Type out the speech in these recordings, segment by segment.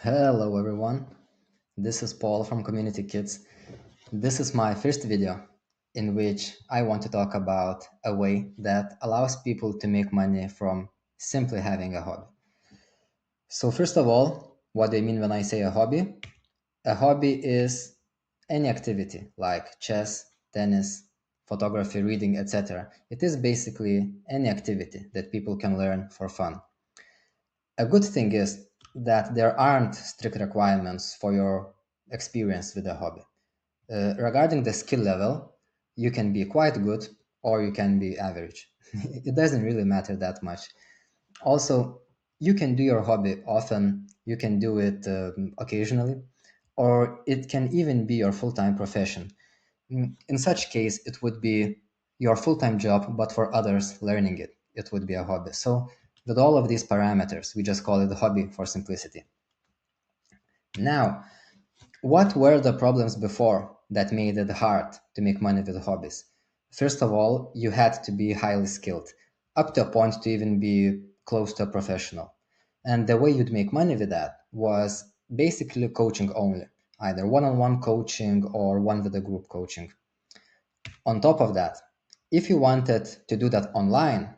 Hello everyone, this is Paul from Community Kids. This is my first video in which I want to talk about a way that allows people to make money from simply having a hobby. So first of all, what do I mean when I say a hobby? A hobby is any activity like chess, tennis, photography, reading, etc. It is basically any activity that people can learn for fun. A good thing is that there aren't strict requirements for your experience with a hobby. Regarding the skill level, you can be quite good or you can be average. It doesn't really matter that much. Also, you can do your hobby often, you can do it occasionally, or it can even be your full time profession. In such case, it would be your full-time job, but for others learning it, it would be a hobby. So with all of these parameters, we just call it a hobby for simplicity. Now, what were the problems before that made it hard to make money with hobbies? First of all, you had to be highly skilled, up to a point to even be close to a professional. And the way you'd make money with that was basically coaching only, either one-on-one coaching or one with a group coaching. On top of that, if you wanted to do that online,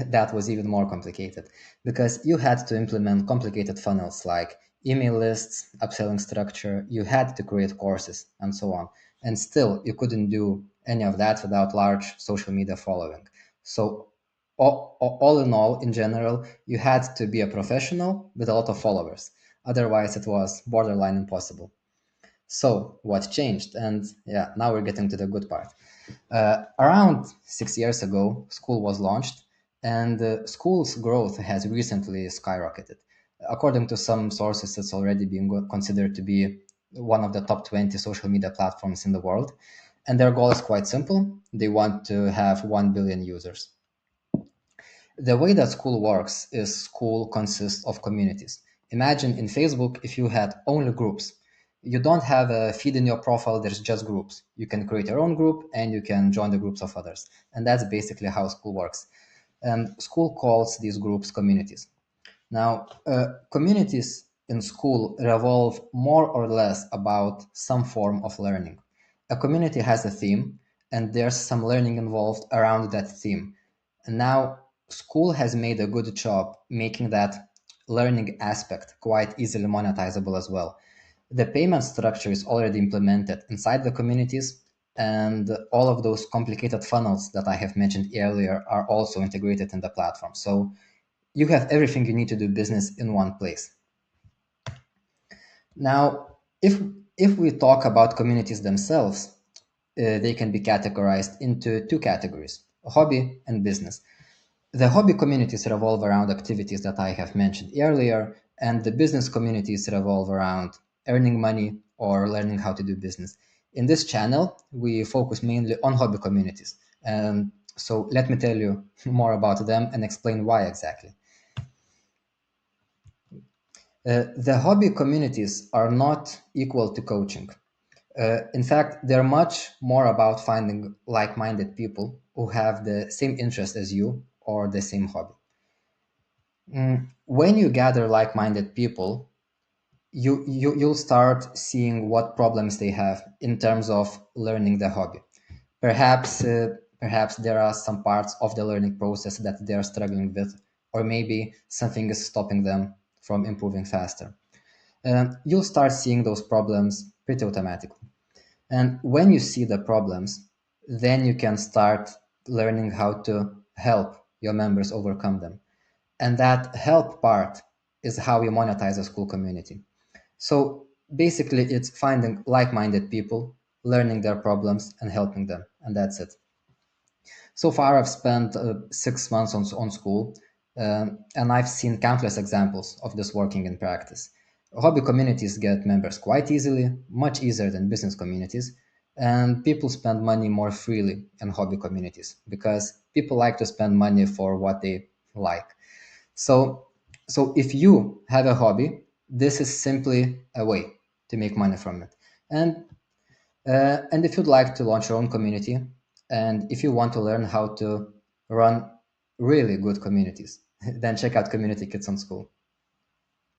that was even more complicated because you had to implement complicated funnels like email lists, upselling structure, you had to create courses, and so on. And still, you couldn't do any of that without large social media following. So, all in all, in general, you had to be a professional with a lot of followers. Otherwise, it was borderline impossible. So, what changed? And yeah, now we're getting to the good part. Around 6 years ago, School was launched, and School's growth has recently skyrocketed. According to some sources, it's already being considered to be one of the top 20 social media platforms in the world. And their goal is quite simple. They want to have 1 billion users. The way that School works is School consists of communities. Imagine in Facebook, if you had only groups, you don't have a feed in your profile, there's just groups. You can create your own group and you can join the groups of others. And that's basically how School works. And School calls these groups communities. Now, communities in School revolve more or less about some form of learning. A community has a theme, and there's some learning involved around that theme. And now, School has made a good job making that learning aspect quite easily monetizable as well. The payment structure is already implemented inside the communities, and all of those complicated funnels that I have mentioned earlier are also integrated in the platform. So you have everything you need to do business in one place. Now, if we talk about communities themselves, they can be categorized into two categories: hobby and business. The hobby communities revolve around activities that I have mentioned earlier, and the business communities revolve around earning money or learning how to do business. In this channel, we focus mainly on hobby communities. So let me tell you more about them and explain why exactly. The hobby communities are not equal to coaching. In fact, they're much more about finding like minded people who have the same interest as you or the same hobby. When you gather like minded people, you'll start seeing what problems they have in terms of learning the hobby. Perhaps there are some parts of the learning process that they are struggling with, or maybe something is stopping them from improving faster. You'll start seeing those problems pretty automatically. And when you see the problems, then you can start learning how to help your members overcome them. And that help part is how you monetize a School community. So basically, it's finding like minded people, learning their problems, and helping them. And that's it. So far, I've spent 6 months on School, and I've seen countless examples of this working in practice. Hobby communities get members quite easily, much easier than business communities, and people spend money more freely in hobby communities because people like to spend money for what they like. So, so if you have a hobby, this is simply a way to make money from it. And and if you'd like to launch your own community, and if you want to learn how to run really good communities, then check out Community Kids on School.